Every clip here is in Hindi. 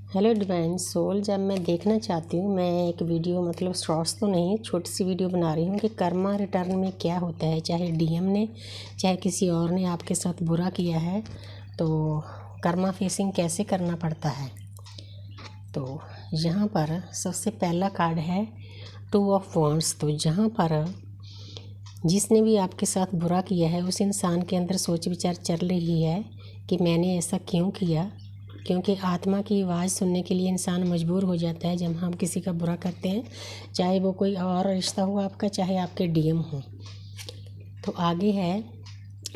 हेलो डिवाइन सोल, जब मैं देखना चाहती हूँ, मैं एक वीडियो मतलब शॉर्ट्स तो नहीं, छोटी सी वीडियो बना रही हूँ कि कर्मा रिटर्न में क्या होता है। चाहे डीएम ने चाहे किसी और ने आपके साथ बुरा किया है तो कर्मा फेसिंग कैसे करना पड़ता है। तो यहाँ पर सबसे पहला कार्ड है 2 ऑफ वॉन्ड्स। तो जहाँ पर जिसने भी आपके साथ बुरा किया है उस इंसान के अंदर सोच विचार चल रही है कि मैंने ऐसा क्यों किया, क्योंकि आत्मा की आवाज़ सुनने के लिए इंसान मजबूर हो जाता है जब हम किसी का बुरा करते हैं, चाहे वो कोई और रिश्ता हो आपका, चाहे आपके डीएम हो। तो आगे है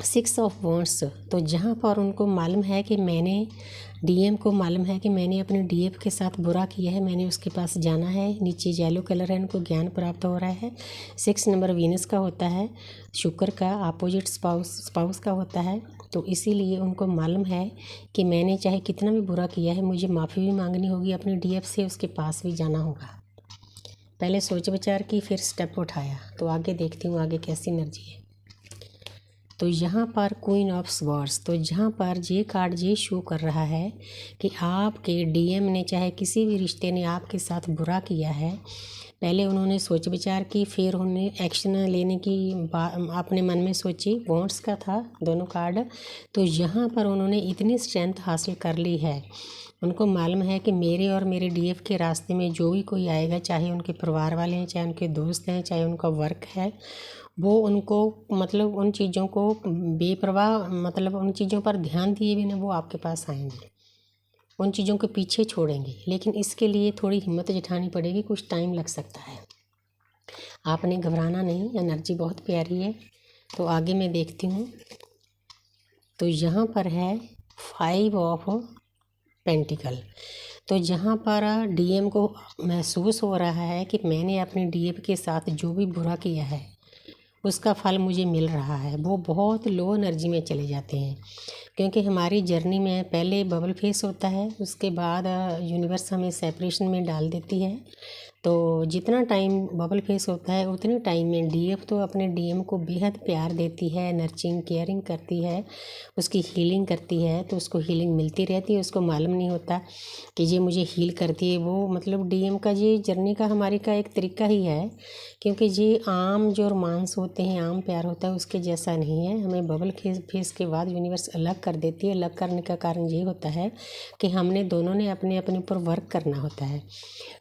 6 ऑफ वॉन्ड्स। तो जहाँ पर उनको मालूम है कि डीएम को मालूम है कि मैंने अपने डीएफ के साथ बुरा किया है, मैंने उसके पास जाना है। नीचे येलो कलर है, उनको ज्ञान प्राप्त हो रहा है। 6 नंबर वीनस का होता है, शुक्र का अपोजिट स्पाउस का होता है। तो इसीलिए उनको मालूम है कि मैंने चाहे कितना भी बुरा किया है, मुझे माफ़ी भी मांगनी होगी अपने डीएफ से, उसके पास भी जाना होगा। पहले सोच विचार की, फिर स्टेप उठाया। तो आगे देखती हूँ आगे कैसी एनर्जी है। तो यहाँ पर क्वीन ऑफ स्वॉर्ड्स। तो जहाँ पर ये कार्ड ये शो कर रहा है कि आपके डीएम ने चाहे किसी भी रिश्ते ने आपके साथ बुरा किया है, पहले उन्होंने सोच विचार की, फिर उन्होंने एक्शन लेने की अपने मन में सोची। वॉन्ड्स का था दोनों कार्ड। तो यहाँ पर उन्होंने इतनी स्ट्रेंथ हासिल कर ली है, उनको मालूम है कि मेरे और मेरे डीएफ के रास्ते में जो भी कोई आएगा, चाहे उनके परिवार वाले हैं, चाहे उनके दोस्त हैं, चाहे उनका वर्क है, वो उनको मतलब उन चीज़ों को बेपरवाह, मतलब उन चीज़ों पर ध्यान दिए बिना वो आपके पास आएंगे, उन चीज़ों के पीछे छोड़ेंगे। लेकिन इसके लिए थोड़ी हिम्मत जुटानी पड़ेगी, कुछ टाइम लग सकता है। आपने घबराना नहीं, एनर्जी बहुत प्यारी है। तो आगे मैं देखती हूँ। तो यहाँ पर है 5 ऑफ पेंटिकल। तो जहाँ पर डीएम को महसूस हो रहा है कि मैंने अपने डीएम के साथ जो भी बुरा किया है उसका फल मुझे मिल रहा है, वो बहुत लो एनर्जी में चले जाते हैं। क्योंकि हमारी जर्नी में पहले बबल फेस होता है, उसके बाद यूनिवर्स हमें सेपरेशन में डाल देती है। तो जितना टाइम बबल फेस होता है उतने टाइम में डीएफ तो अपने डीएम को बेहद प्यार देती है, नर्चिंग केयरिंग करती है, उसकी हीलिंग करती है। तो उसको हीलिंग मिलती रहती है, उसको मालूम नहीं होता कि ये मुझे हील करती है। वो मतलब डीएम का ये जर्नी का हमारी का एक तरीका ही है, क्योंकि ये आम जो रोमांस होते हैं, आम प्यार होता है, उसके जैसा नहीं है। हमें बबल फेस के बाद यूनिवर्स अलग कर देती है। अलग करने का कारण ये होता है कि हमने दोनों ने अपने अपने ऊपर वर्क करना होता है।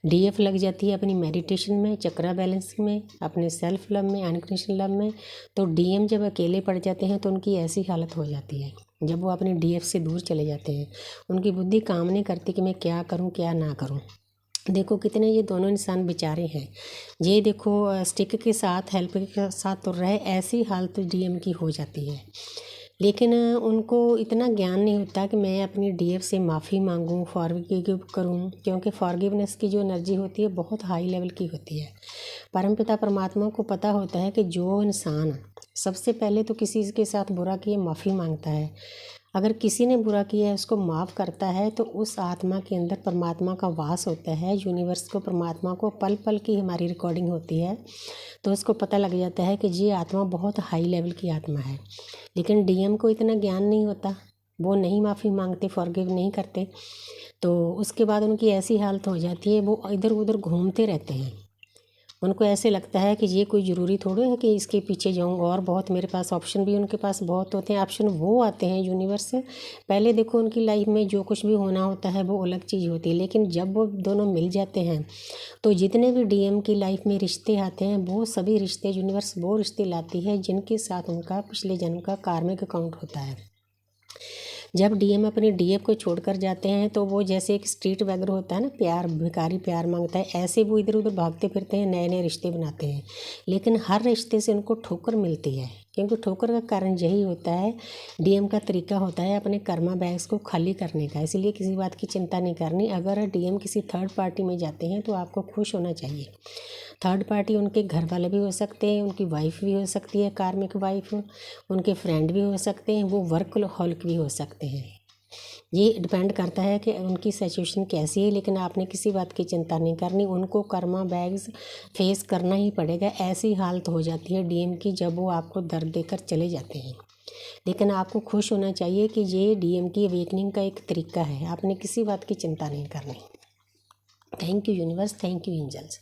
डीएफ लग जाती है अपनी मेडिटेशन में, चक्रा बैलेंस में, अपने सेल्फ लव में, अनकंडीशनल लव में। तो डीएम जब अकेले पड़ जाते हैं तो उनकी ऐसी हालत हो जाती है, जब वो अपने डीएफ से दूर चले जाते हैं, उनकी बुद्धि काम नहीं करती कि मैं क्या करूं क्या ना करूं। देखो कितने ये दोनों इंसान बेचारे हैं। ये देखो स्टिक के साथ, हेल्प के साथ तुर रहे, ऐसी हालत डीएम की हो जाती है। लेकिन उनको इतना ज्ञान नहीं होता कि मैं अपनी डीएफ से माफ़ी मांगूं, फॉरगिव करूं, क्योंकि फॉरगिवनेस की जो एनर्जी होती है बहुत हाई लेवल की होती है। परमपिता परमात्मा को पता होता है कि जो इंसान सबसे पहले तो किसी के साथ बुरा किए माफ़ी मांगता है, अगर किसी ने बुरा किया है उसको माफ़ करता है, तो उस आत्मा के अंदर परमात्मा का वास होता है। यूनिवर्स को, परमात्मा को पल पल की हमारी रिकॉर्डिंग होती है, तो उसको पता लग जाता है कि ये आत्मा बहुत हाई लेवल की आत्मा है। लेकिन डीएम को इतना ज्ञान नहीं होता, वो नहीं माफ़ी मांगते, फॉरगिव नहीं करते। तो उसके बाद उनकी ऐसी हालत हो जाती है, वो इधर उधर घूमते रहते हैं। उनको ऐसे लगता है कि ये कोई ज़रूरी थोड़ी है कि इसके पीछे जाऊँ, और बहुत मेरे पास ऑप्शन भी उनके पास बहुत होते हैं। ऑप्शन वो आते हैं यूनिवर्स से। पहले देखो उनकी लाइफ में जो कुछ भी होना होता है वो अलग चीज़ होती है, लेकिन जब वो दोनों मिल जाते हैं तो जितने भी डीएम की लाइफ में रिश्ते आते हैं, वो सभी रिश्ते यूनिवर्स वो रिश्ते लाती है जिनके साथ उनका पिछले जन्म का कार्मिक अकाउंट होता है। जब डीएम अपने डीएफ को छोड़कर जाते हैं तो वो जैसे एक स्ट्रीट वैगर होता है ना, प्यार भिखारी प्यार मांगता है, ऐसे वो इधर उधर भागते फिरते हैं, नए नए रिश्ते बनाते हैं। लेकिन हर रिश्ते से उनको ठोकर मिलती है, क्योंकि ठोकर का कारण यही होता है, डीएम का तरीका होता है अपने कर्मा बैग्स को खाली करने का। इसलिए किसी बात की चिंता नहीं करनी। अगर डीएम किसी थर्ड पार्टी में जाते हैं तो आपको खुश होना चाहिए। थर्ड पार्टी उनके घर वाले भी हो सकते हैं, उनकी वाइफ भी हो सकती है, कार्मिक वाइफ, उनके फ्रेंड भी हो सकते हैं, वो वर्कहॉलिक भी हो सकते हैं। ये डिपेंड करता है कि उनकी सिचुएशन कैसी है। लेकिन आपने किसी बात की चिंता नहीं करनी, उनको कर्मा बैग्स फेस करना ही पड़ेगा। ऐसी हालत हो जाती है डीएम की जब वो आपको दर्द देकर चले जाते हैं। लेकिन आपको खुश होना चाहिए कि ये डीएम की अवेकनिंग का एक तरीका है। आपने किसी बात की चिंता नहीं करनी। Thank you universe, thank you angels.